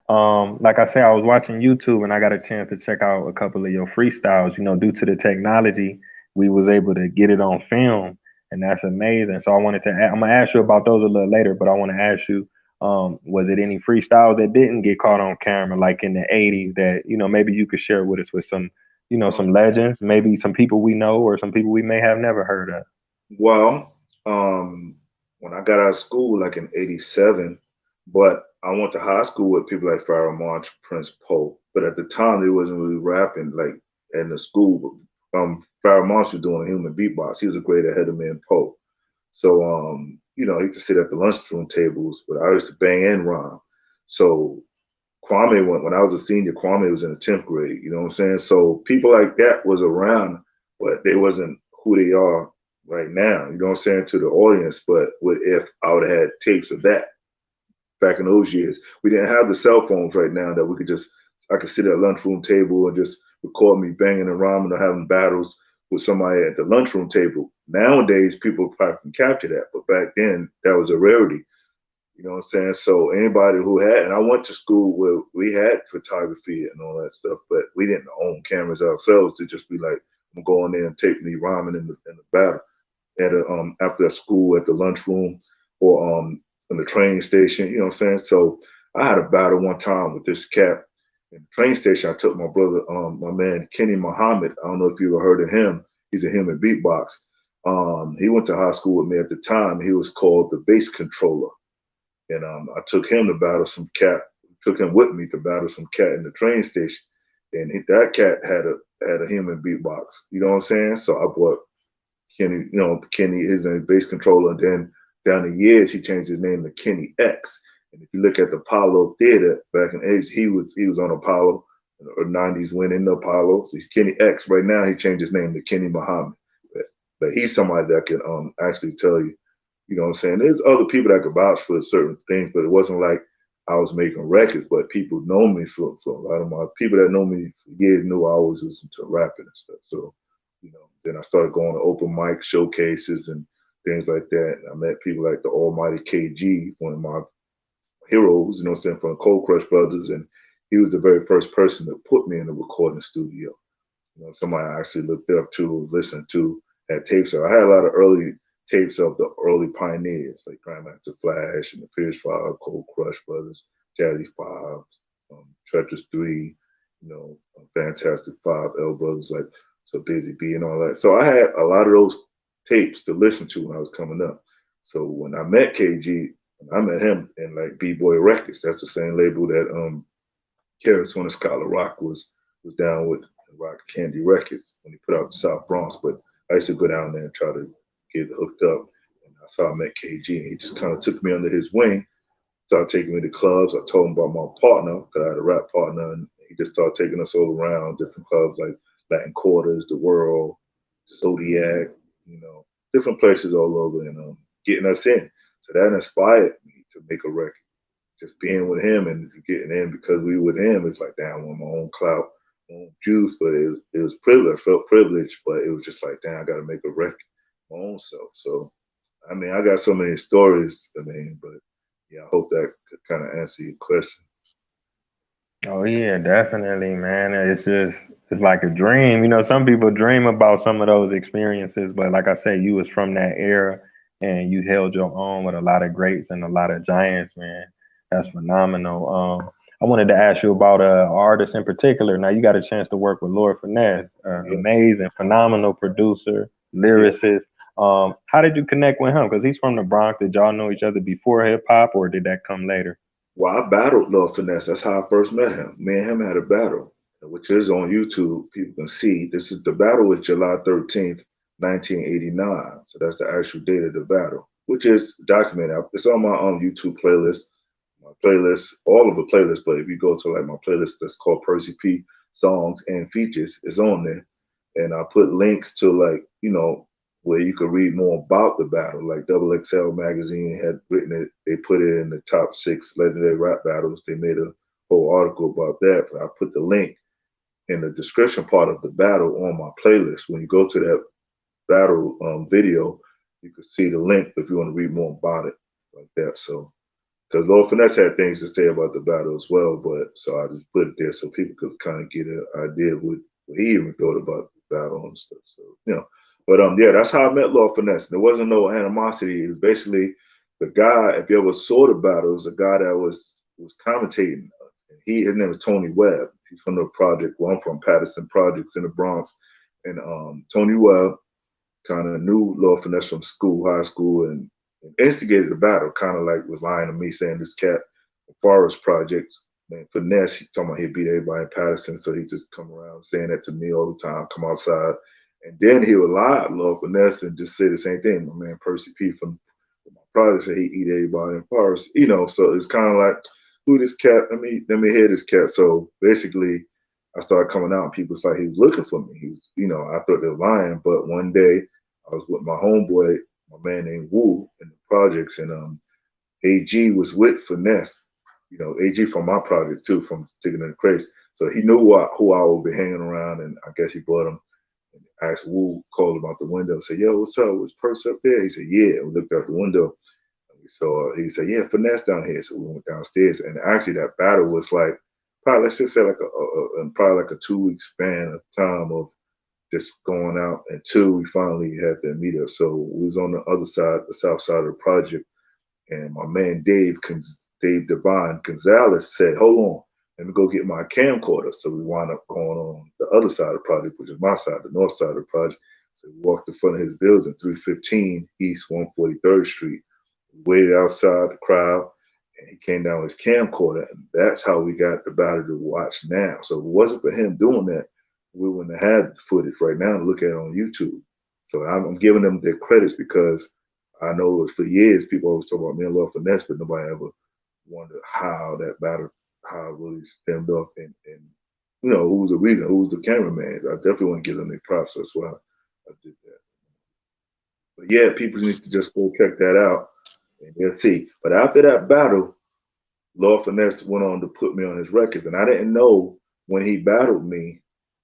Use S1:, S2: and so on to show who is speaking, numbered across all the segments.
S1: Like I said, I was watching YouTube and I got a chance to check out a couple of your freestyles. Due to the technology, we was able to get it on film, and that's amazing. So I'm gonna ask you about those a little later, but I want to ask you, was it any freestyles that didn't get caught on camera, like in the '80s, that maybe you could share with us with some, some
S2: Um,
S1: legends, maybe some people we know or some people we may have never heard of.
S2: well, when I got out of school, like in '87, but I went to high school with people like Pharoah Monch, Prince Poe. But at the time, they wasn't really rapping like in the school. Pharoah Monch was doing a human beatbox. He was a great ahead of me and Poe. So, he used to sit at the lunchroom tables, but I used to bang and rhyme. So Kwame went when I was a senior. Kwame was in the 10th grade. You know what I'm saying? So people like that was around, but they wasn't who they are right now. You know what I'm saying to the audience. But what if I would have had tapes of that back in those years? We didn't have the cell phones right now that we could just I could sit at a lunchroom table and just record me banging and rhyming or having battles with somebody at the lunchroom table. Nowadays, people probably can capture that, but back then that was a rarity. You know what I'm saying? So anybody who had, and I went to school where we had photography and all that stuff, but we didn't own cameras ourselves to just be like, I'm gonna go in there and tape me rhyming in the battle at after school at the lunchroom or in the train station. You know what I'm saying? So I had a battle one time with this cat in the train station. I took my brother, my man Kenny Muhammad. I don't know if you ever heard of him. He's a human beatbox. He went to high school with me at the time. He was called the bass controller, and I took him to battle some cat. Took him with me to battle some cat in the train station, and that cat had a human beatbox. You know what I'm saying? So I brought Kenny, Kenny is a bass controller. And then down the years, he changed his name to Kenny X. And if you look at the Apollo Theater back in the 80s, he was on Apollo or '90s winning the Apollo. So he's Kenny X. Right now, he changed his name to Kenny Muhammad. But he's somebody that can actually tell you, you know what I'm saying? There's other people that could vouch for certain things, but it wasn't like I was making records, but people know me for a lot of my people that know me for years knew I always listened to rapping and stuff. So, then I started going to open mic showcases and things like that. And I met people like the Almighty KG, one of my heroes, you know what I'm saying, from the Cold Crush Brothers. And he was the very first person that put me in the recording studio. Somebody I actually looked up to, listened to, had tapes. So I had a lot of early tapes of the early pioneers, like Grandmaster Flash and the Fierce Five, Cold Crush Brothers, Jazzy Five, Treacherous Three, Fantastic Five, L Brothers, like so Busy B and all that. So I had a lot of those tapes to listen to when I was coming up. So when I met KG, I met him in like B Boy Records. That's the same label that Carrots on the Scholar Rock was down with Rock Candy Records when he put out the South Bronx. But I used to go down there and try to get hooked up. And that's how I met KG. And he just kind of took me under his wing, started taking me to clubs. I told him about my partner, because I had a rap partner, and he just started taking us all around different clubs like Latin Quarters, The World, Zodiac, different places all over, and getting us in. So that inspired me to make a record. Just being with him and getting in because we were with him, it's like, damn, I want my own clout, my own juice. But it was privilege. I felt privileged, but it was just like, damn, I got to make a record my own self. So, I mean, I got so many stories. I mean, but yeah, I hope that could kind of answer your question.
S1: Oh yeah, definitely, man. It's like a dream. Some people dream about some of those experiences, but like I say, you was from that era and you held your own with a lot of greats and a lot of giants, man. That's phenomenal. I wanted to ask you about artists in particular. Now you got a chance to work with Lord Finesse,
S2: Yeah,
S1: amazing, phenomenal producer,
S2: yeah.
S1: lyricist. How did you connect with him? Because he's from the Bronx. Did y'all know each other before hip hop, or did that come later?
S2: Well, I battled Lord Finesse. That's how I first met him. Me and him had a battle, which is on YouTube. People can see. This is the battle was July 13th, 1989. So that's the actual date of the battle, which is documented. It's on my YouTube playlist. My playlist, all of the playlists, but if you go to like my playlist that's called Percee P songs and features, is on there. And I put links to like, where you could read more about the battle. Like Double XL magazine had written it. They put it in the top 6 legendary rap battles. They made a whole article about that. But I put the link in the description part of the battle on my playlist. When you go to that battle video, you can see the link if you want to read more about it like that. So because Lord Finesse had things to say about the battle as well. But so I just put it there so people could kind of get an idea of what he even thought about the battle and stuff. So but yeah, that's how I met Lord Finesse. There wasn't no animosity. It was basically the guy. If you ever saw the battle, it was a guy that was commentating. His name is Tony Webb. He's from the project. Well, I'm from Patterson Projects in the Bronx, and Tony Webb kind of knew Lord Finesse from school, high school, and instigated the battle. Kind of like was lying to me saying this cat Forest Projects, man, Finesse, he talking about he beat everybody in Patterson, so he just come around saying that to me all the time, come outside. And then he would lie at Lord Finesse and just say the same thing. My man Percee P from my project said he eat everybody in Forest, so it's kind of like, who this cat? Let me hear this cat. So basically, I started coming out, and people was like, he was looking for me. He was, I thought they were lying, but one day I was with my homeboy, my man named Wu in the projects, and AG was with Finesse, AG from my project too, from Taking in the Craze. So he knew who I would be hanging around, and I guess he brought him and asked Wu, called him out the window, said, "Yo, what's up? Was Perks up there?" He said, "Yeah." And we looked out the window, and we saw. He said, "Yeah, Finesse down here." So we went downstairs, and actually that battle was like probably, let's just say, like probably like a 2 week span of time of just going out until we finally had that meetup. So we was on the other side, the south side of the project, and my man Dave Devon Gonzalez said, "Hold on, let me go get my camcorder." So we wound up going on the other side of the project, which is my side, the north side of the project. So we walked in front of his building, 315 East 143rd Street. We waited outside the crowd, and he came down with his camcorder, and that's how we got the battle to watch now. So if it wasn't for him doing that, we wouldn't have had the footage right now to look at on YouTube. So I'm giving them their credits because I know for years people always talk about me and Lord Finesse, but nobody ever wondered how that battle, how it really stemmed off, and who was the reason, who was the cameraman. I definitely want to give them their props. That's why I did that. But yeah, people need to just go check that out and they'll see. But after that battle, Lord Finesse went on to put me on his records, and I didn't know when he battled me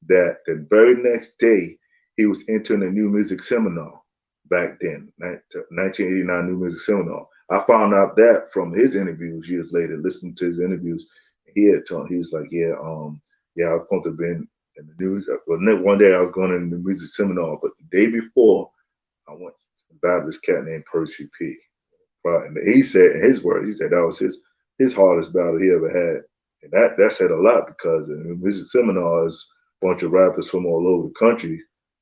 S2: that the very next day he was entering a new music seminar back then, 1989 New Music Seminar. I found out that from his interviews years later, listening to his interviews. He had told, he was like, yeah, yeah, I was supposed to have been in the news. Well, one day I was going in the music seminar, but the day before I went to battle this cat named Percee P. Right. And he said, in his words, he said that was his hardest battle he ever had. And that said a lot because in the music seminar is a bunch of rappers from all over the country,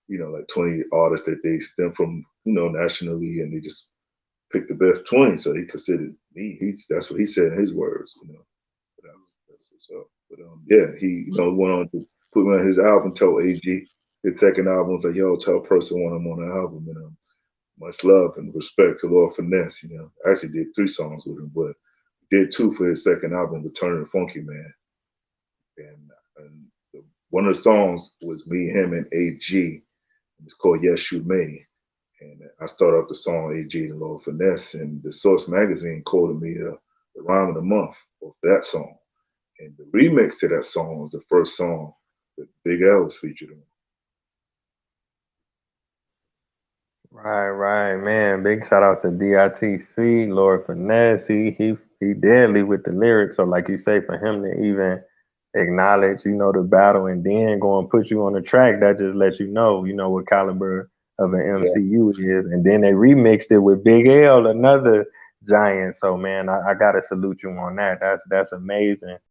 S2: like 20 artists that they stem from, nationally, and they just picked the best 20. So he considered me, that's what he said in his words. That's what's up. But yeah, he went on to put me on his album, told AG, his second album was like, yo, tell person want him on the album. And much love and respect to Lord Finesse. I actually did 3 songs with him, but did 2 for his second album, Return of the Funky Man. And one of the songs was me, him, and AG. It's called Yes You May. And I started off the song AG and Lord Finesse, and the Source magazine called me the rhyme of the month of that song. And the remix to that song was the first song that Big L was featured on.
S1: Right, man. Big shout out to DITC, Lord Finesse. He deadly with the lyrics. So like you say, for him to even acknowledge, the battle and then go and put you on the track, that just lets you know what caliber of an
S2: Yeah.
S1: MCU is. And then they remixed it with Big L, another giant. So man, I gotta salute you on that. That's amazing.